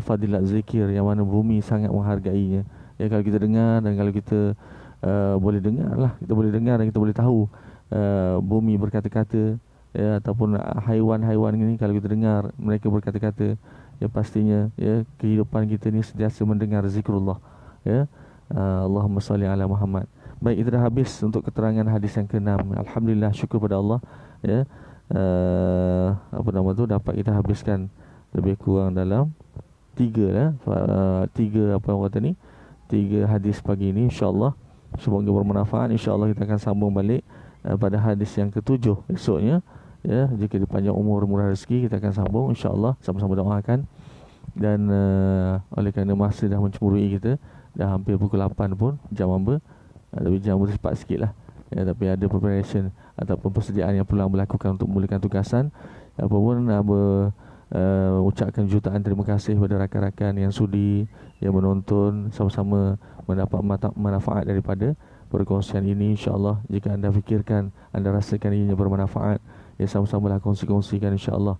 Speaker 1: fadilat zikir, yang mana bumi sangat menghargainya. Kalau kita dengar dan kalau kita boleh dengar lah, kita boleh dengar dan kita boleh tahu bumi berkata-kata, ataupun haiwan-haiwan ini, kalau kita dengar mereka berkata-kata, pastinya kehidupan kita ni sentiasa mendengar zikrullah. Allahumma salli ala Muhammad. Baik, itu dah habis untuk keterangan hadis yang ke-6. Alhamdulillah, syukur pada Allah. Dapat kita habiskan lebih kurang dalam 3 hadis pagi ini, insya-Allah. Semoga bermanfaat. Insya-Allah kita akan sambung balik pada hadis yang ke-7 esoknya. Jika dipanjang umur, murah rezeki, kita akan sambung insya-Allah. Sama-sama doakan. Dan oleh kerana masa dah mencemburui kita, dah hampir pukul 8 pun, jam hamba. Tapi jam hamba cepat sikit lah. Tapi ada preparation ataupun persediaan yang perlu hamba lakukan untuk memulakan tugasan. Apapun hamba ucapkan jutaan terima kasih kepada rakan-rakan yang sudi, yang menonton, sama-sama mendapat manfaat daripada perkongsian ini. InsyaAllah jika anda fikirkan, anda rasakan ianya bermanfaat, sama-samalah kongsi-kongsikan insya-Allah.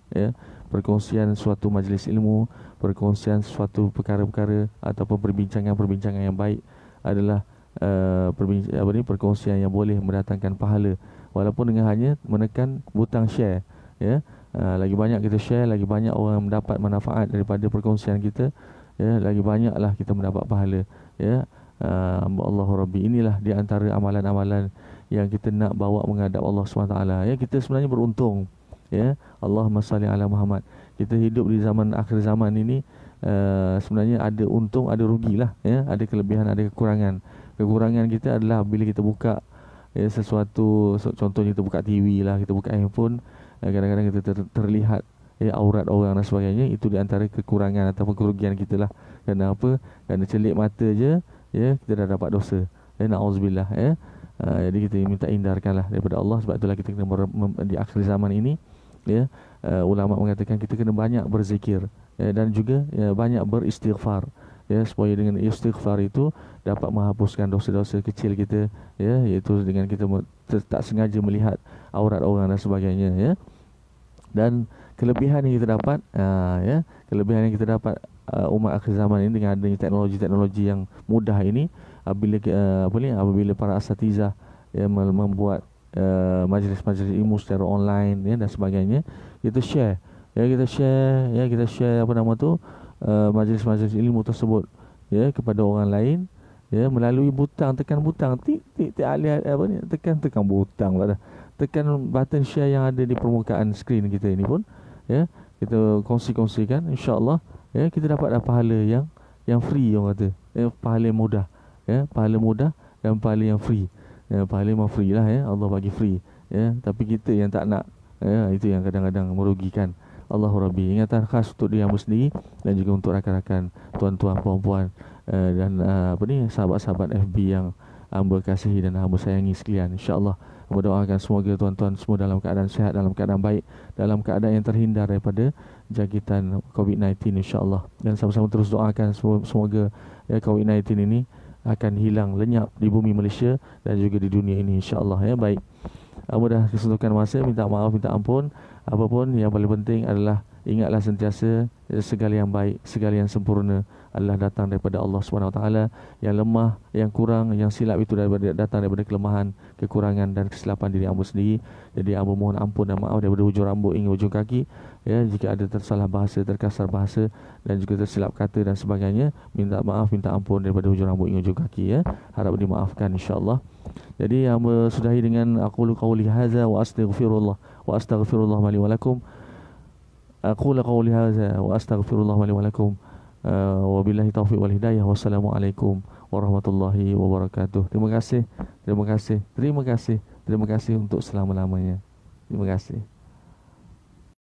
Speaker 1: Perkongsian suatu majlis ilmu, perkongsian suatu perkara-perkara ataupun perbincangan-perbincangan yang baik adalah perkongsian yang boleh mendatangkan pahala, walaupun dengan hanya menekan butang share. Lagi banyak kita share, lagi banyak orang mendapat manfaat daripada perkongsian kita, lagi banyaklah kita mendapat pahala. Allah Rabbi, inilah di antara amalan-amalan yang kita nak bawa menghadap Allah SWT. Kita sebenarnya beruntung. Allahumma salli ala Muhammad. Kita hidup di zaman akhir zaman ini, sebenarnya ada untung, ada rugilah. Ada kelebihan, ada kekurangan. Kekurangan kita adalah bila kita buka sesuatu, contohnya kita buka TV lah, kita buka handphone, kadang-kadang kita terlihat aurat orang dan sebagainya. Itu di antara kekurangan ataupun kerugian kita lah. Kenapa? Kerana celik mata je, kita dah dapat dosa. Na'udzubillah. Jadi kita minta hindarkanlah daripada Allah. Sebab itulah kita kena di akhir zaman ini, ulama mengatakan kita kena banyak berzikir, dan juga banyak beristighfar, supaya dengan istighfar itu dapat menghapuskan dosa-dosa kecil kita, iaitu dengan kita tak sengaja melihat aurat orang dan sebagainya. Dan kelebihan yang kita dapat, kelebihan yang kita dapat umat akhir zaman ini dengan adanya teknologi yang mudah ini, apabila para asatizah membuat majlis-majlis ilmu secara online dan sebagainya, kita share, majlis-majlis ilmu tersebut kepada orang lain, melalui tekan butang tekan butang lah dah, tekan button share yang ada di permukaan skrin kita ini pun, kita kongsi-kongsikan, insya-Allah kita dapat pahala yang free, orang kata, pahala mudah, pahala mudah dan pahala yang free. Pahala memang free lah, Allah bagi free, tapi kita yang tak nak, itu yang kadang-kadang merugikan. Allahu Rabbi. Ingatan khas untuk diri hamba sendiri dan juga untuk rakan-rakan, tuan-tuan, puan-puan, dan sahabat-sahabat FB yang hamba kasihi dan hamba sayangi sekalian. InsyaAllah hamba doakan semoga tuan-tuan semua dalam keadaan sihat, dalam keadaan baik, dalam keadaan yang terhindar daripada jangkitan COVID-19, insyaAllah. Dan sama-sama terus doakan semoga COVID-19 ini akan hilang lenyap di bumi Malaysia dan juga di dunia ini, insyaAllah. Baik, mudah kesentukan masa, minta maaf, minta ampun. Apapun yang paling penting adalah ingatlah sentiasa segala yang baik, segala yang sempurna adalah datang daripada Allah Subhanahu Wa Taala. Yang lemah, yang kurang, yang silap itu datang daripada kelemahan, kekurangan dan kesilapan diri hamba sendiri. Jadi hamba mohon ampun dan maaf daripada hujung rambut hingga hujung kaki. Ya, jika ada tersalah bahasa, terkasar bahasa dan juga tersilap kata dan sebagainya, minta maaf, minta ampun daripada hujung rambut hingga hujung kaki, ya. Harap dimaafkan insya-Allah. Jadi hamba sudahi dengan aqulu qauli hadza wa astaghfirullah li wa lakum. Aqulu qauli hadza wa astaghfirullah li wa lakum. Wabillahi taufiq wal hidayah. Wassalamualaikum warahmatullahi wabarakatuh. Terima kasih. Terima kasih. Terima kasih. Terima kasih untuk selama-lamanya. Terima kasih.